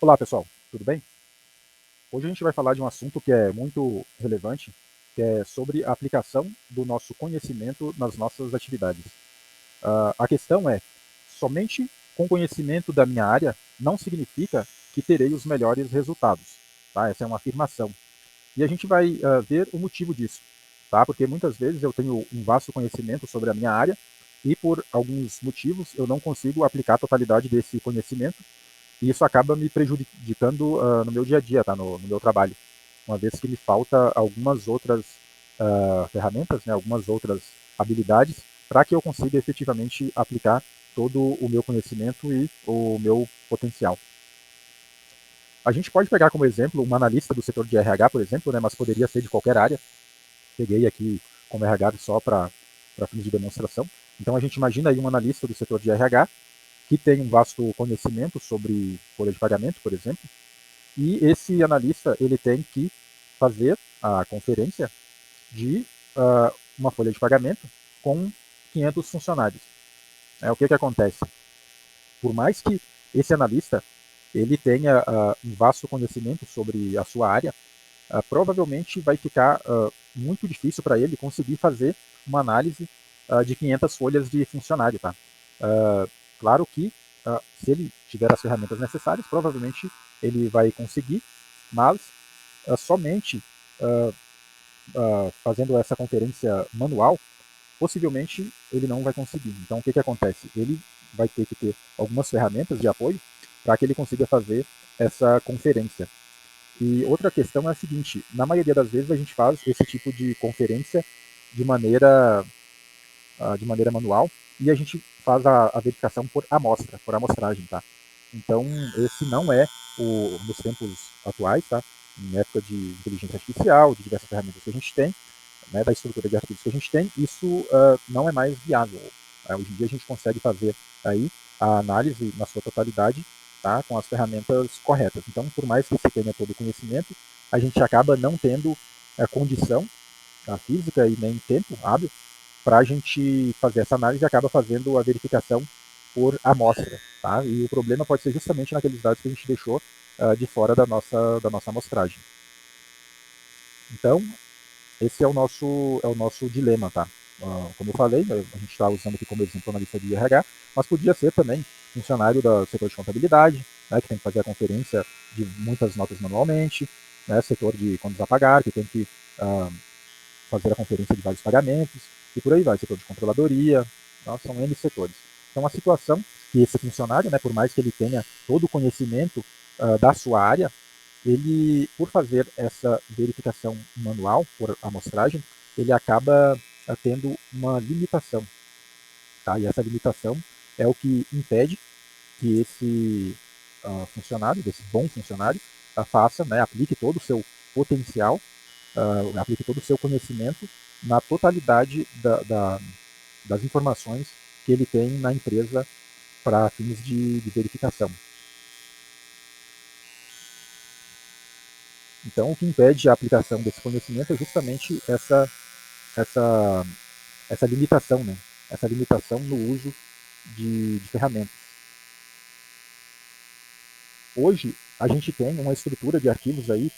Olá pessoal, tudo bem? Hoje a gente vai falar de um assunto que é muito relevante, que é sobre a aplicação do nosso conhecimento nas nossas atividades. A questão é, somente com conhecimento da minha área não significa que terei os melhores resultados, tá? Essa é uma afirmação. E a gente vai ver o motivo disso, tá? Porque muitas vezes eu tenho um vasto conhecimento sobre a minha área e por alguns motivos eu não consigo aplicar a totalidade desse conhecimento e isso acaba me prejudicando no meu dia a dia, tá? No meu trabalho, uma vez que me falta algumas outras ferramentas, né? Algumas outras habilidades para que eu consiga efetivamente aplicar todo o meu conhecimento e o meu potencial. A gente pode pegar como exemplo uma analista do setor de RH, por exemplo, né? Mas poderia ser de qualquer área. Peguei aqui como RH só para fins de demonstração. Então a gente imagina aí um analista do setor de RH que tem um vasto conhecimento sobre folha de pagamento, por exemplo, e esse analista ele tem que fazer a conferência de uma folha de pagamento com 500 funcionários. O que acontece? Por mais que esse analista ele tenha um vasto conhecimento sobre a sua área, provavelmente vai ficar muito difícil para ele conseguir fazer uma análise de 500 folhas de funcionário. Tá? Claro que se ele tiver as ferramentas necessárias, provavelmente ele vai conseguir, mas somente fazendo essa conferência manual, possivelmente ele não vai conseguir. Então, o que acontece? Ele vai ter que ter algumas ferramentas de apoio para que ele consiga fazer essa conferência. E outra questão é a seguinte: na maioria das vezes a gente faz esse tipo de conferência de maneira manual e a gente faz a verificação por amostra, por amostragem, tá? Então, esse não é nos tempos atuais, tá? Em época de inteligência artificial, de diversas ferramentas que a gente tem, né, da estrutura de arquivos que a gente tem, isso não é mais viável. Hoje em dia a gente consegue fazer aí a análise na sua totalidade, tá, com as ferramentas corretas. Então, por mais que se tenha todo o conhecimento, a gente acaba não tendo condição física e nem tempo hábil para a gente fazer essa análise e acaba fazendo a verificação por amostra. Tá? E o problema pode ser justamente naqueles dados que a gente deixou de fora da nossa amostragem. Então, esse é o nosso dilema, tá? Como eu falei, a gente está usando aqui como exemplo a analista de RH, mas podia ser também funcionário do setor de contabilidade, né, que tem que fazer a conferência de muitas notas manualmente, né, setor de contas a pagar, que tem que fazer a conferência de vários pagamentos, e por aí vai, setor de controladoria, são N setores. Então a situação que esse funcionário, né, por mais que ele tenha todo o conhecimento da sua área, ele, por fazer essa verificação manual, por amostragem, ele acaba tendo uma limitação. Tá? E essa limitação é o que impede que esse funcionário, desse bom funcionário, faça, né, aplique todo o seu potencial, aplique todo o seu conhecimento na totalidade das informações que ele tem na empresa para fins de verificação. Então, o que impede a aplicação desse conhecimento é justamente essa, essa limitação, né? Essa limitação no uso de ferramentas. Hoje, a gente tem uma estrutura de arquivos aí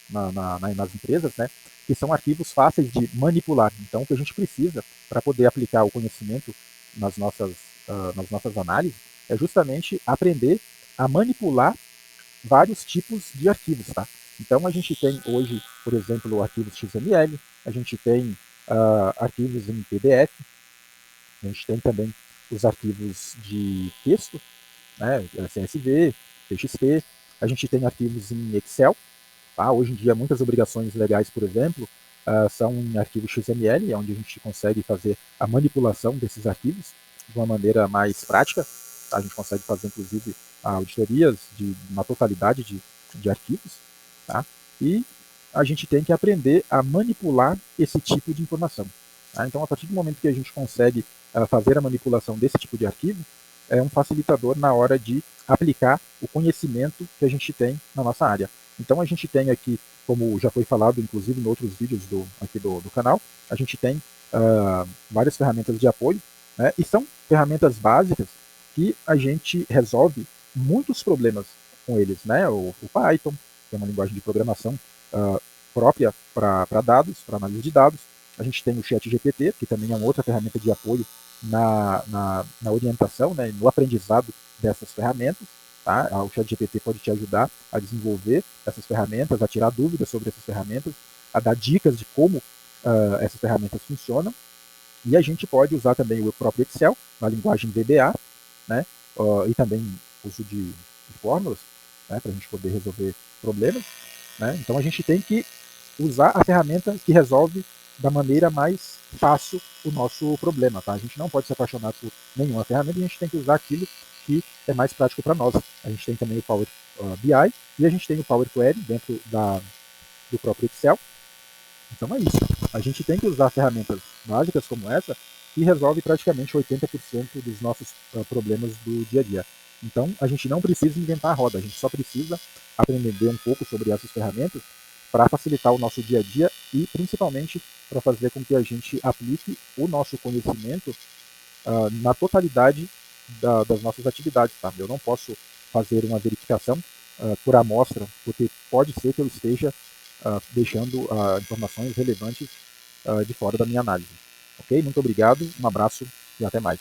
nas empresas, né? Que são arquivos fáceis de manipular. Então, o que a gente precisa para poder aplicar o conhecimento nas nossas análises é justamente aprender a manipular vários tipos de arquivos, tá? Então a gente tem hoje, por exemplo, arquivos XML, a gente tem arquivos em PDF, a gente tem também os arquivos de texto, né, CSV, TXT, a gente tem arquivos em Excel, tá? Hoje em dia muitas obrigações legais, por exemplo, são em arquivo XML, onde a gente consegue fazer a manipulação desses arquivos de uma maneira mais prática, tá? A gente consegue fazer inclusive auditorias de uma totalidade de arquivos, tá? E a gente tem que aprender a manipular esse tipo de informação. Tá? Então, a partir do momento que a gente consegue fazer a manipulação desse tipo de arquivo, é um facilitador na hora de aplicar o conhecimento que a gente tem na nossa área. Então, a gente tem aqui, como já foi falado, inclusive em outros vídeos aqui do canal, a gente tem várias ferramentas de apoio, e são ferramentas básicas que a gente resolve muitos problemas com eles, né? O Python, que é uma linguagem de programação própria para dados, para análise de dados. A gente tem o ChatGPT, que também é uma outra ferramenta de apoio na orientação, né, no aprendizado dessas ferramentas. Tá? O ChatGPT pode te ajudar a desenvolver essas ferramentas, a tirar dúvidas sobre essas ferramentas, a dar dicas de como essas ferramentas funcionam. E a gente pode usar também o próprio Excel, na linguagem VBA, né? E também uso de fórmulas, né, para a gente poder resolver problemas. Né? Então a gente tem que usar a ferramenta que resolve da maneira mais fácil o nosso problema. Tá? A gente não pode se apaixonar por nenhuma ferramenta, a gente tem que usar aquilo que é mais prático para nós. A gente tem também o Power BI e a gente tem o Power Query dentro do próprio Excel. Então é isso. A gente tem que usar ferramentas básicas como essa que resolve praticamente 80% dos nossos problemas do dia a dia. Então a gente não precisa inventar a roda, a gente só precisa aprender um pouco sobre essas ferramentas para facilitar o nosso dia a dia e principalmente para fazer com que a gente aplique o nosso conhecimento na totalidade das nossas atividades. Tá? Eu não posso fazer uma verificação por amostra, porque pode ser que eu esteja deixando informações relevantes de fora da minha análise. Ok? Muito obrigado, um abraço e até mais.